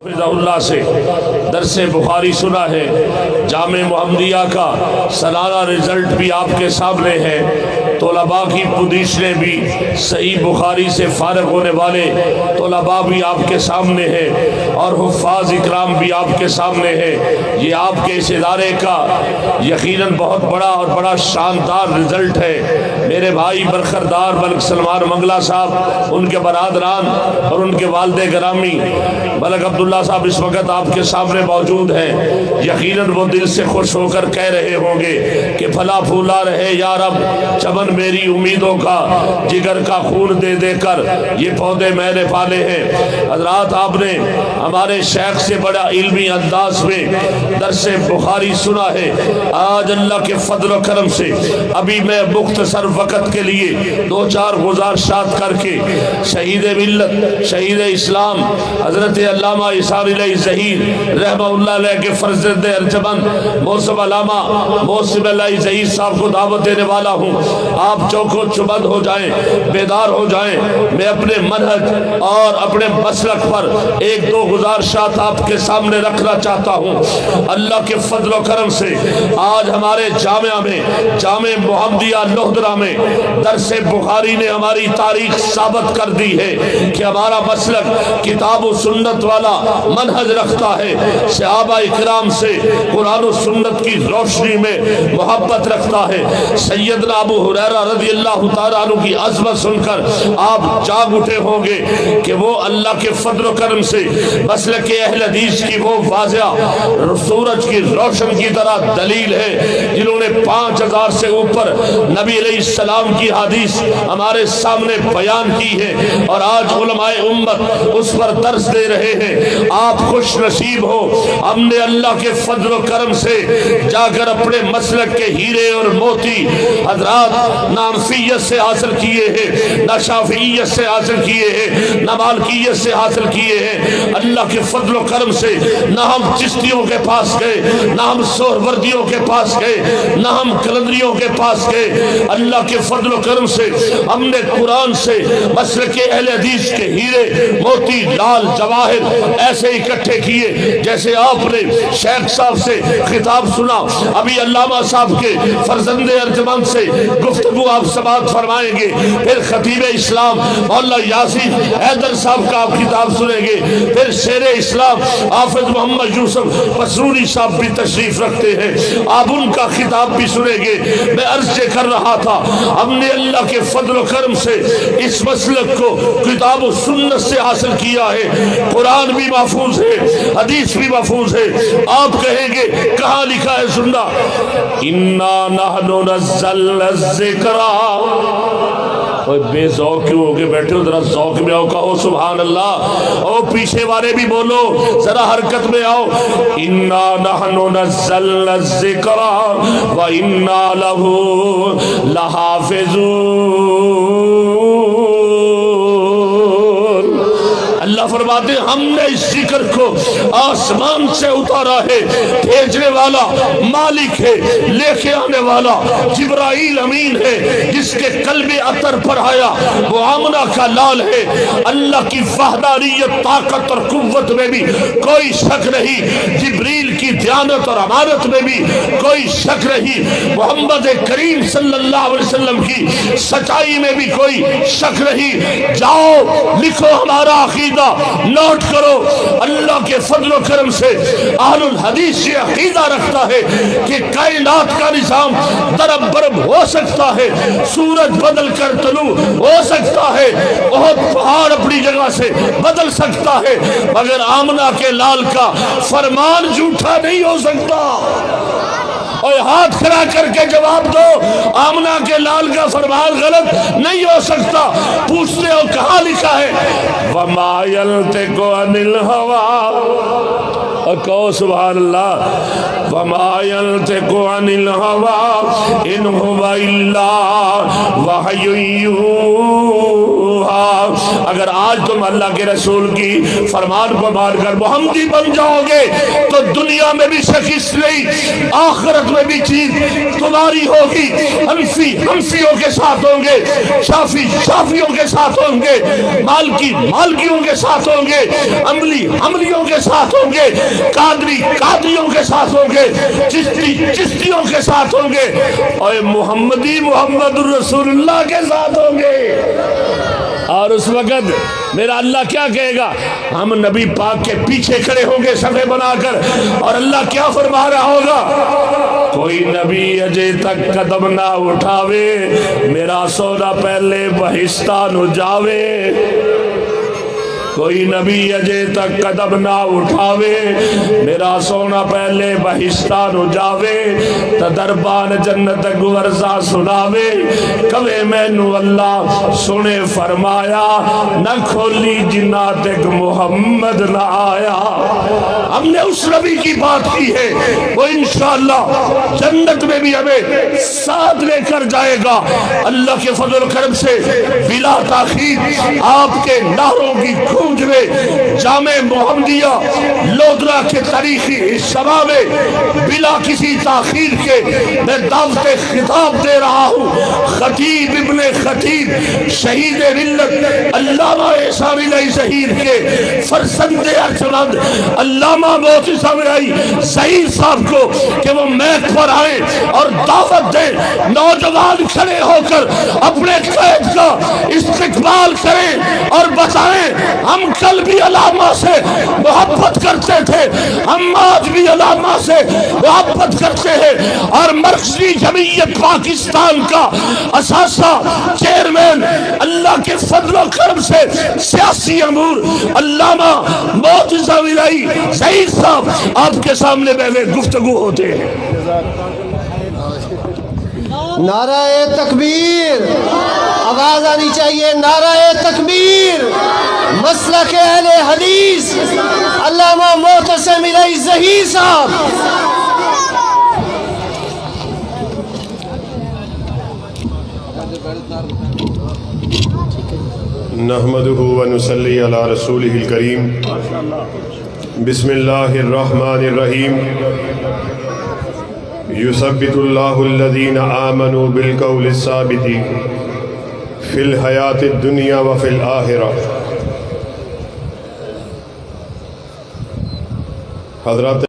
اللہ سے درس بخاری سنا ہے، جامع محمدیہ کا سالانہ رزلٹ بھی آپ کے سامنے ہے، طلباء کی پوزیشنیں بھی، صحیح بخاری سے فارغ ہونے والے طلباء بھی آپ کے سامنے ہیں اور حفاظ اکرام بھی آپ کے سامنے ہیں۔ یہ آپ کے اس ادارے کا یقیناً بہت بڑا اور بڑا شاندار رزلٹ ہے۔ میرے بھائی برخردار ملک سلمان منگلا صاحب، ان کے برادران اور ان کے والد گرامی ملک عبداللہ صاحب اس وقت آپ کے سامنے موجود ہیں۔ یقیناً وہ دل سے خوش ہو کر کہہ رہے ہوں گے کہ پھلا پھولا رہے یا رب چمن میری امیدوں کا، جگر کا خون دے دے کر یہ پودے میں نے پالے ہیں۔ حضرات، آپ نے ہمارے شیخ سے بڑا علمی انداز میں درس بخاری سنا ہے۔ آج اللہ کے فضل و کرم سے ابھی میں مختصر وقت کے لیے دو چار گزارشات کر کے شہید ملت، شہید اسلام حضرت علامہ اسحاق علیہ ظہیر رحمہ اللہ علیہ کے فرزند ارجمند موسم علامہ موسم علیہ ظہیر صاحب کو دعوت دینے والا ہوں۔ آپ چوکو چبند ہو جائیں، بیدار ہو جائیں۔ میں اپنے منہج اور اپنے مسلک پر ایک دو گزارشات آپ کے سامنے رکھنا چاہتا ہوں۔ اللہ کے فضل و کرم سے آج ہمارے جامعہ میں، جامع محمدیہ لودھرا میں درس بخاری نے ہماری تاریخ ثابت کر دی ہے کہ ہمارا مسلک کتاب و سنت والا منہج رکھتا ہے، صحابہ اکرام سے قرآن و سنت کی روشنی میں محبت رکھتا ہے۔ سیدنا ابو ہریرہ رضی اللہ تعالیٰ عنہ کی عظمت سن کر آپ جاگ اٹھے ہوں گے کہ وہ اللہ کے فضل و کرم سے مسلک اہل حدیث کی وہ واضح سورج کی روشن کی طرح دلیل ہے، جنہوں نے 5000 سے اوپر نبی علیہ السلام کی حدیث ہمارے سامنے بیان کی ہے اور آج علماء امت اس پر درس دے رہے ہیں۔ آپ خوش نصیب ہو، ہم نے اللہ کے فضل و کرم سے جا کر اپنے مسلک کے ہیرے اور موتی حضرات نہ حنفیت سے حاصل کیے ہیں، نہ شافعیت سے حاصل کیے ہیں، نہ مالکیت سے حاصل کیے ہیں۔ اللہ کے فضل و کرم سے نہ ہم چشتیوں کے پاس گئے، نہ ہم سہروردیوں کے پاس گئے، نہ ہم کلندریوں کے پاس گئے۔ اللہ کے فضل و کرم سے ہم نے قرآن سے مسلک اہل حدیث کے ہیرے موتی لال جواہر ایسے اکٹھے کیے جیسے آپ نے شیخ صاحب سے خطاب سنا، ابھی علامہ صاحب کے فرزند ارجمند سے گفتگو آپ سماعت فرمائیں گے، پھر خطیب اسلام مولانا یاسین حیدر صاحب کا آپ خطاب سنیں گے، پھر شیر اسلام حافظ محمد یوسف پسرونی صاحب بھی تشریف رکھتے ہیں، آپ ان کا خطاب بھی سنیں گے۔ میں عرض کر رہا تھا، ہم نے اللہ کے فضل و کرم سے اس مسلک کو کتاب و سنت سے حاصل کیا ہے۔ قرآن بھی محفوظ ہے، حدیث بھی محفوظ ہے۔ آپ کہیں گے کہاں لکھا ہے؟ سننا، اِنَّا نَحْنُ نَزَّلْنَا الذِّكْرَ۔ بے ذوق کیوں ہو کے بیٹھے ہو؟ ذرا ذوق میں آؤ، کہو سبحان اللہ۔ او پیچھے والے بھی بولو، ذرا حرکت میں آؤ۔ اِنَّا نَحْنُ نَزَّلْنَا الذِّكْرَ وَإِنَّا لَهُ لَحَافِظُونَ۔ اللہ فرماتے ہیں ہم نے اس ذکر کو آسمان سے اتارا ہے، بھیجنے والا مالک ہے، لے کے آنے والا جبرائیل امین ہے، جس کے قلب اطہر پر آیا وہ آمنہ کا لال ہے۔ اللہ کی وحدانیت، طاقت اور قوت میں بھی کوئی شک نہیں، جبریل کی دیانت اور امانت میں بھی کوئی شک نہیں، محمد کریم صلی اللہ علیہ وسلم کی سچائی میں بھی کوئی شک نہیں۔ جاؤ لکھو ہمارا عقیدہ، نوٹ کرو۔ اللہ کے فضل و کرم سے اہل الحدیث یہ عقیدہ رکھتا ہے کہ کائنات کا نظام درب برب ہو سکتا ہے، سورج بدل کر طلوع ہو سکتا ہے، بہت پہاڑ اپنی جگہ سے بدل سکتا ہے، مگر آمنہ کے لال کا فرمان جھوٹا نہیں ہو سکتا۔ اور ہاتھ کھڑا کر کے جواب دو، آمنہ کے لال کا فرمان غلط نہیں ہو سکتا۔ پوچھتے ہو کہاں لکھا ہے؟ وَمَا يَنْطِقُ عَنِ الْهَوَىٰ، اور کہو سبحان اللہ۔ وَمَا يَنْطِقُ عَنِ الْهَوَىٰ إِنْ هُوَ إِلَّا وَحْيٌ يُوحَىٰ۔ فعلوها، اگر آج تم اللہ کے رسول کی فرمان کو مان کر محمدی بن جاؤ گے تو دنیا میں بھی شکست نہیں، آخرت میں بھی چیز تمہاری ہوگی۔ حنفی حنفیوں کے ساتھ ہوں گے، شافی شافیوں کے ساتھ ہوں گے، مالکی مالکیوں کے ساتھ ہوں گے، عملی عملیوں کے ساتھ ہوں گے، قادری قادریوں کے ساتھ ہوں گے، چشتی چشتیوں کے ساتھ ہوں گے، اور محمدی محمد الرسول اللہ کے ساتھ ہوں گے۔ اور اس وقت میرا اللہ کیا کہے گا؟ ہم نبی پاک کے پیچھے کھڑے ہوں گے صفے بنا کر، اور اللہ کیا فرما رہا ہوگا؟ کوئی نبی اجے تک قدم نہ اٹھاوے، میرا سونا پہلے بہشتہ نو جاوے۔ کوئی نبی اجے تک قدم نہ اٹھاوے، میرا سونا پہلے بہشتہ نو جاوے، تا دربان جنت گورزا سناوے، کبے مینو اللہ سنے فرمایا، نہ کھولی جنہ تک محمد نہ آیا۔ ہم نے اس نبی کی بات کی ہے، وہ انشاءاللہ جنت میں بھی ہمیں ساتھ لے کر جائے گا۔ اللہ کے فضل و کرم سے بلا تاخیر آپ کے نعروں کی گونج میں جامع محمدیہ لودرا کے تاریخی اجتماع میں بلا کسی تاخیر کے میں دعوت خطاب دے رہا ہوں۔ خطیب ابن خطیب شہید ملت علامہ احسان الہی ظہیر کے فرزند ارجمند علامہ محتسب الہی ظہیر صاحب کو کہ وہ میک پر آئیں اور دعوت دیں، نوجوان کھڑے ہو کر اپنے قید کا استقبال کریں اور بتائیں ہم کل بھی علامہ سے محبت کرتے تھے، ہم آج بھی علامہ سے محبت کرتے ہیں، اور مرکزی جمعیت پاکستان کا اساسہ چیئرمین اللہ کے فضل و کرم سے سیاسی امور علامہ محتسب الہی ظہیر صاحب آپ کے سامنے بیٹھے گفتگو ہوتے ہیں۔ نعرہ تکبیر، آواز آنی چاہیے، نعرہ تکبیر۔ مسلک اہل حدیث علامہ محتسب الہی ظہیر صاحب۔ نحمدہ ونصلی علی رسولہ الکریم۔ بسم اللہ الرحمن الرحیم۔ یثبت اللہ الذین آمنوا بالقول الثابت فی الحیاۃ الدنیا وفی الآخرہ۔ حضرات